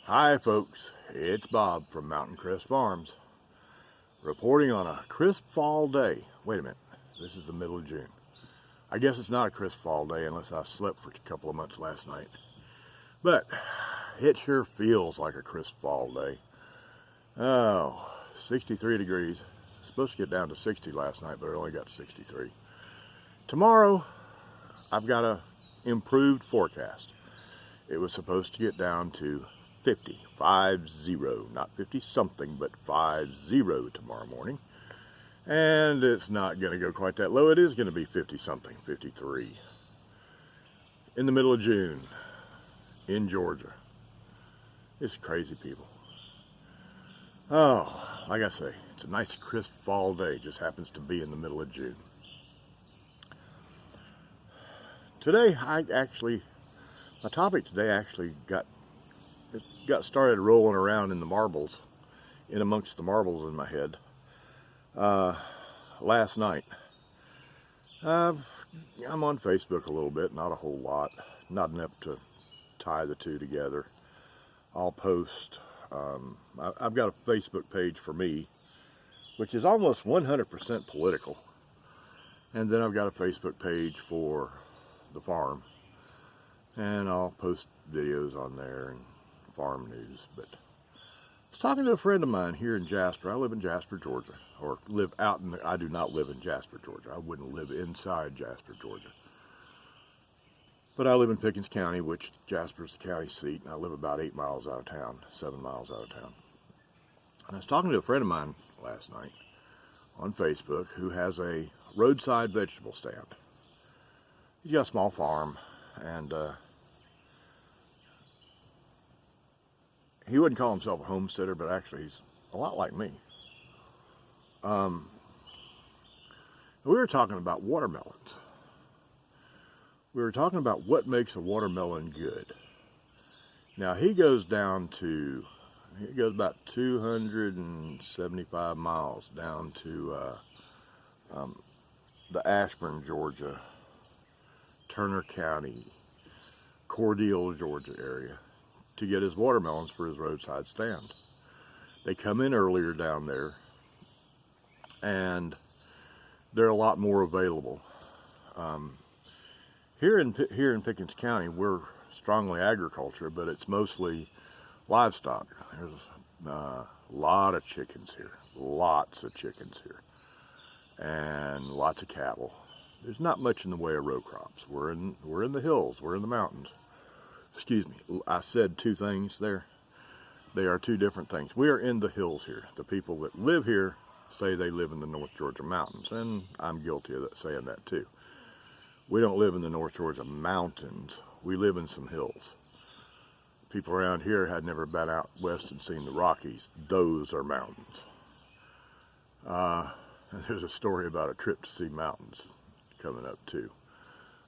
Hi folks, it's Bob from Mountain Crest Farms, reporting on a crisp fall day. Wait a minute, this is the middle of June. I guess it's not a crisp fall day unless I slept for a couple of months last night. But it sure feels like a crisp fall day. Oh, 63 degrees. Supposed to get down to 60 last night, but it only got 63. Tomorrow, I've got a improved forecast. It was supposed to get down to 50, not 50 something, but 50 tomorrow morning. And it's not going to go quite that low. It is going to be 50 something, 53. In the middle of June, in Georgia. It's crazy, people. Oh, like I say, it's a nice crisp fall day. It just happens to be in the middle of June. Today, my topic today actually got started rolling around in the marbles, in amongst the marbles in my head, last night. I'm on Facebook a little bit, not a whole lot, not enough to tie the two together. I'll post, I've got a Facebook page for me, which is almost 100% political, and then I've got a Facebook page for the farm, and I'll post videos on there and farm news. But I was talking to a friend of mine here in Jasper. I live in Jasper, Georgia, or live out in I do not live in Jasper, Georgia. I wouldn't live inside Jasper, Georgia. But I live in Pickens County, which Jasper's the county seat, and I live about 8 miles out of town, 7 miles out of town. And I was talking to a friend of mine last night on Facebook who has a roadside vegetable stand. He's got a small farm, and he wouldn't call himself a homesteader, but actually he's a lot like me. We were talking about watermelons. We were talking about what makes a watermelon good. Now he goes about 275 miles down to the Ashburn, Georgia, Turner County, Cordele, Georgia area to get his watermelons for his roadside stand. They come in earlier down there, and they're a lot more available. Here in Pickens County, we're strongly agriculture, but it's mostly livestock. There's a lot of chickens here, and lots of cattle. There's not much in the way of row crops. We're in the hills. We're in the mountains. Excuse me, I said two things there. They are two different things. We are in the hills here. The people that live here say they live in the North Georgia mountains, and I'm guilty of saying that too. We don't live in the North Georgia mountains. We live in some hills. People around here had never been out west and seen the Rockies. Those are mountains. And there's a story about a trip to see mountains coming up too.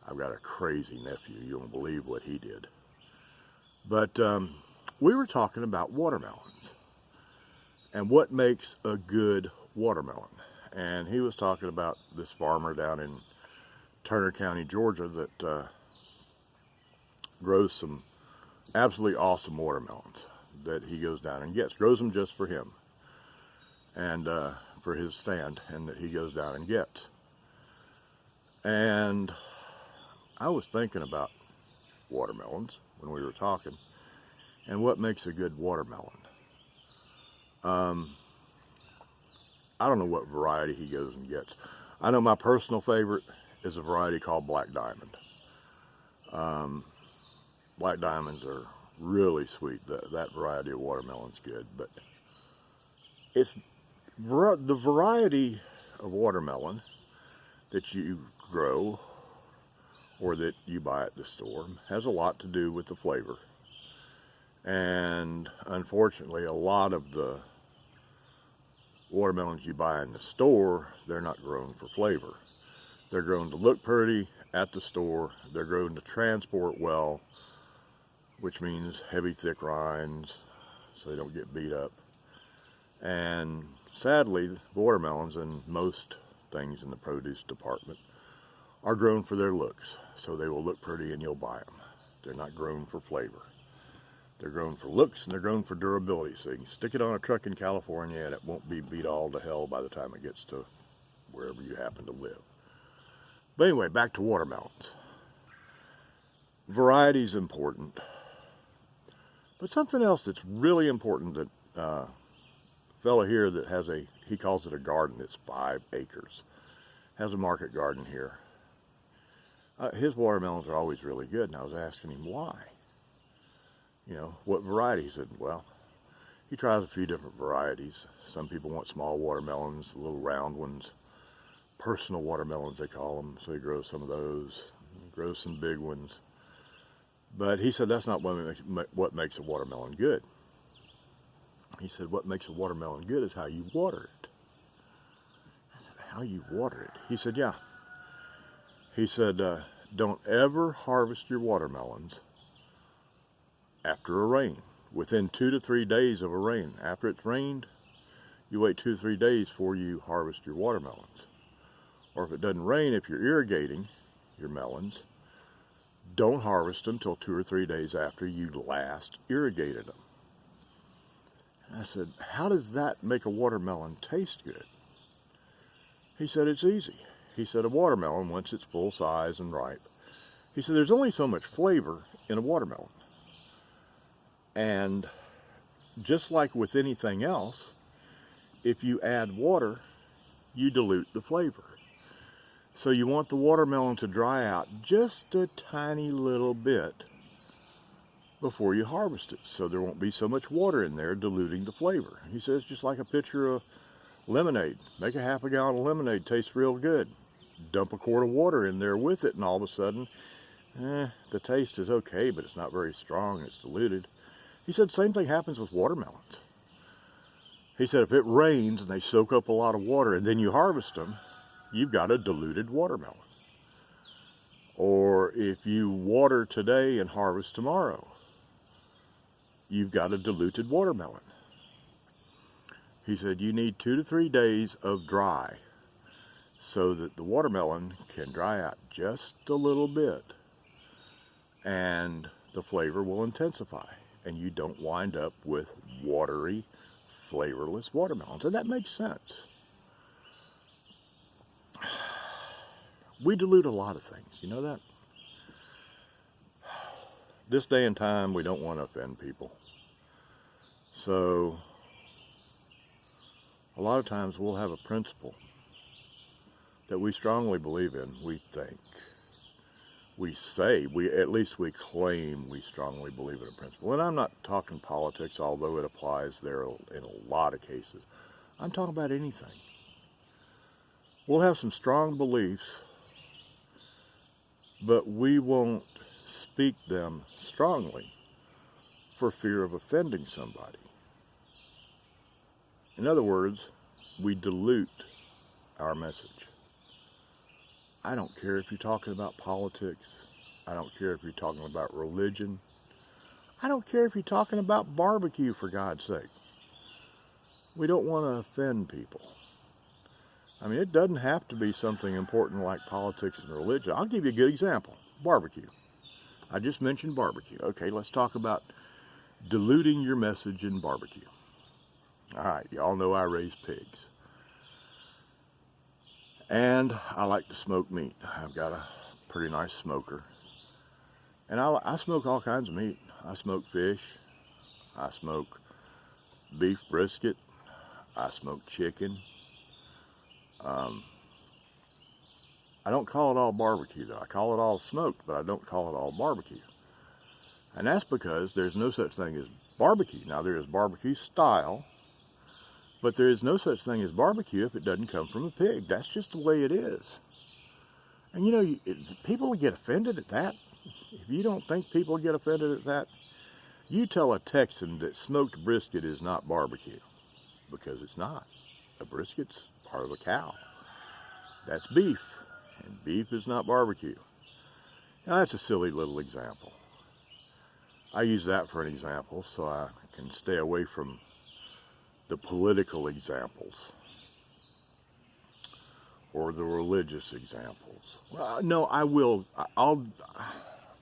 I've got a crazy nephew. You won't believe what he did. But we were talking about watermelons and what makes a good watermelon. And he was talking about this farmer down in Turner County, Georgia, that grows some absolutely awesome watermelons that he goes down and gets. Grows them just for him and for his stand, and that he goes down and gets. And I was thinking about watermelons when we were talking, and what makes a good watermelon. I don't know what variety he goes and gets. I know my personal favorite is a variety called Black Diamond. Black Diamonds are really sweet. That variety of watermelon's good, but it's the variety of watermelon that you grow or that you buy at the store has a lot to do with the flavor. And unfortunately, a lot of the watermelons you buy in the store, they're not grown for flavor. They're grown to look pretty at the store. They're grown to transport well, which means heavy, thick rinds so they don't get beat up. And sadly, watermelons and most things in the produce department are grown for their looks, so they will look pretty and you'll buy them. They're not grown for flavor. They're grown for looks and they're grown for durability. So you can stick it on a truck in California and it won't be beat all to hell by the time it gets to wherever you happen to live. But anyway, back to watermelons. Variety is important. But something else that's really important that a fellow here that has he calls it a garden, it's 5 acres, has a market garden here. His watermelons are always really good, and I was asking him why. You know, what variety? He said, well, he tries a few different varieties. Some people want small watermelons, little round ones, personal watermelons they call them, so he grows some of those, he grows some big ones. But he said that's not what makes a watermelon good. He said what makes a watermelon good is how you water it. I said, how you water it? He said, yeah. He said, don't ever harvest your watermelons after a rain, within 2 to 3 days of a rain. After it's rained, you wait 2 to 3 days before you harvest your watermelons. Or if it doesn't rain, if you're irrigating your melons, don't harvest them till 2 or 3 days after you last irrigated them. And I said, how does that make a watermelon taste good? He said, it's easy. He said, a watermelon, once it's full size and ripe, he said, there's only so much flavor in a watermelon. And just like with anything else, if you add water, you dilute the flavor. So you want the watermelon to dry out just a tiny little bit before you harvest it, so there won't be so much water in there diluting the flavor. He says just like a pitcher of lemonade. Make a half a gallon of lemonade, tastes real good. Dump a quart of water in there with it, and all of a sudden, the taste is okay, but it's not very strong, it's diluted. He said same thing happens with watermelons. He said if it rains and they soak up a lot of water and then you harvest them, you've got a diluted watermelon. Or if you water today and harvest tomorrow, you've got a diluted watermelon. He said you need 2 to 3 days of dry so that the watermelon can dry out just a little bit and the flavor will intensify and you don't wind up with watery, flavorless watermelons. And that makes sense. We dilute a lot of things, you know that? This day and time, we don't want to offend people. So, a lot of times we'll have a principle that we strongly believe in, we think. We say, at least we claim we strongly believe in a principle. And I'm not talking politics, although it applies there in a lot of cases. I'm talking about anything. We'll have some strong beliefs, but we won't speak them strongly for fear of offending somebody. In other words, we dilute our message. I don't care if you're talking about politics. I don't care if you're talking about religion. I don't care if you're talking about barbecue, for God's sake. We don't want to offend people. I mean, it doesn't have to be something important like politics and religion. I'll give you a good example. Barbecue. I just mentioned barbecue. Okay, let's talk about diluting your message in barbecue. All right, y'all know I raise pigs. And I like to smoke meat. I've got a pretty nice smoker. And I smoke all kinds of meat. I smoke fish. I smoke beef brisket. I smoke chicken. I don't call it all barbecue though. I call it all smoked, but I don't call it all barbecue. And that's because there's no such thing as barbecue. Now there is barbecue style, but there is no such thing as barbecue if it doesn't come from a pig. That's just the way it is. And you know, people get offended at that. If you don't think people get offended at that, you tell a Texan that smoked brisket is not barbecue, because it's not. A brisket's part of a cow. That's beef, and beef is not barbecue. Now that's a silly little example. I use that for an example so I can stay away from the political examples or the religious examples. Well, no, I will.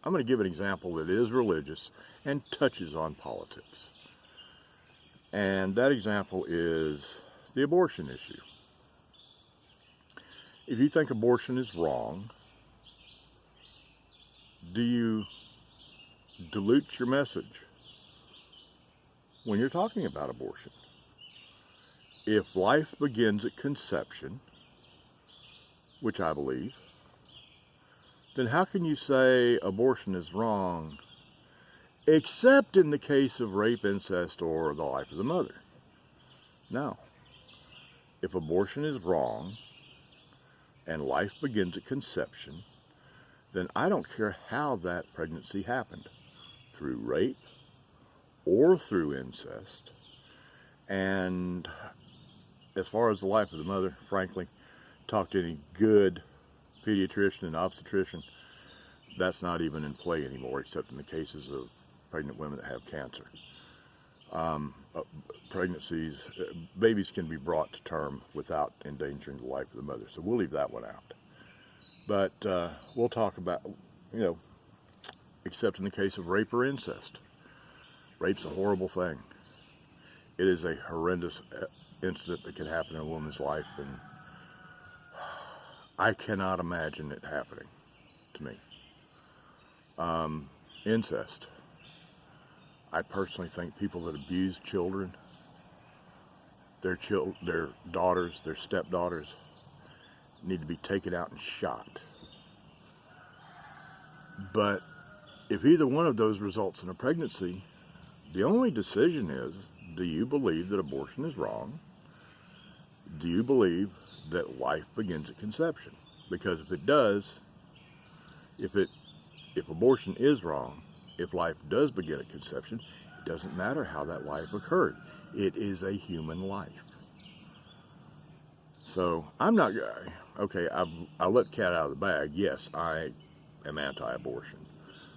I'm going to give an example that is religious and touches on politics. And that example is the abortion issue. If you think abortion is wrong, do you dilute your message when you're talking about abortion? If life begins at conception, which I believe, then how can you say abortion is wrong, except in the case of rape, incest, or the life of the mother? Now, if abortion is wrong and life begins at conception, then I don't care how that pregnancy happened, through rape or through incest. And as far as the life of the mother, frankly, talk to any good pediatrician and obstetrician, that's not even in play anymore, except in the cases of pregnant women that have cancer. Pregnancies, babies can be brought to term without endangering the life of the mother, so we'll leave that one out. But we'll talk about, except in the case of rape or incest. Rape's a horrible thing. It is a horrendous incident that can happen in a woman's life, and I cannot imagine it happening to me. Incest. I personally think people that abuse children, their daughters, their stepdaughters, need to be taken out and shot. But if either one of those results in a pregnancy, the only decision is, do you believe that abortion is wrong? Do you believe that life begins at conception? Because if it does, if abortion is wrong, if life does begin at conception, it doesn't matter how that life occurred. It is a human life. So I'm not, okay, I let the cat out of the bag. Yes, I am anti-abortion,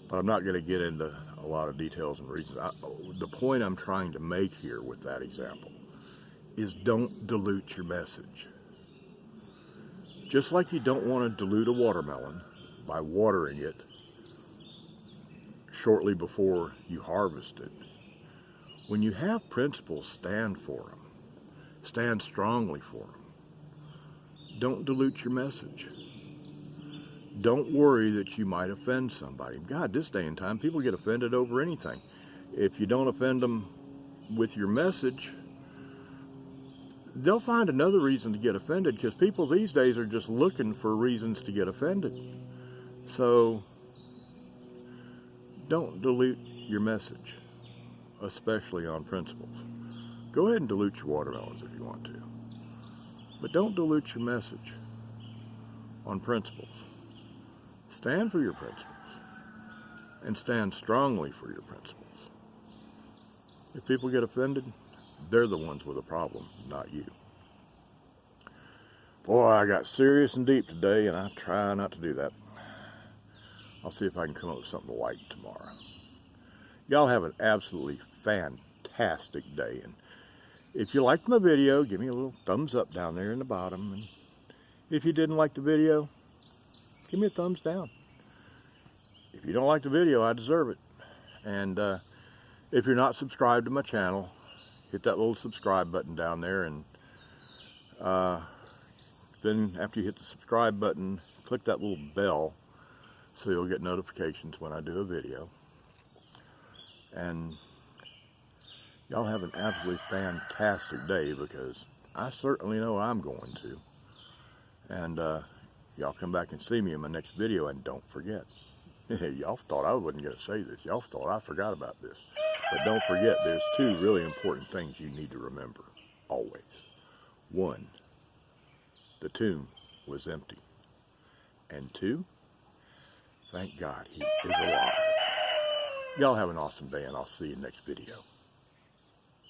but I'm not going to get into a lot of details and reasons. The point I'm trying to make here with that example is, don't dilute your message. Just like you don't want to dilute a watermelon by watering it shortly before you harvest it. When you have principles, stand for them. Stand strongly for them. Don't dilute your message. Don't worry that you might offend somebody. God, this day and time, people get offended over anything. If you don't offend them with your message, they'll find another reason to get offended, because people these days are just looking for reasons to get offended. So don't dilute your message, especially on principles. Go ahead and dilute your watermelons if you want to, but don't dilute your message on principles. Stand for your principles and stand strongly for your principles. If people get offended, they're the ones with a problem, not you. Boy, I got serious and deep today, and I try not to do that. I'll see if I can come up with something light tomorrow. Y'all have an absolutely fantastic day. And if you liked my video, give me a little thumbs up down there in the bottom. And if you didn't like the video, give me a thumbs down. If you don't like the video, I deserve it. And if you're not subscribed to my channel, hit that little subscribe button down there. And then after you hit the subscribe button, click that little bell so you'll get notifications when I do a video. And y'all have an absolutely fantastic day, because I certainly know I'm going to. And y'all come back and see me in my next video, and don't forget, y'all thought I wasn't going to say this. Y'all thought I forgot about this. But don't forget, there's two really important things you need to remember, always. One, the tomb was empty. And two, thank God he is alive. Y'all have an awesome day, and I'll see you next video.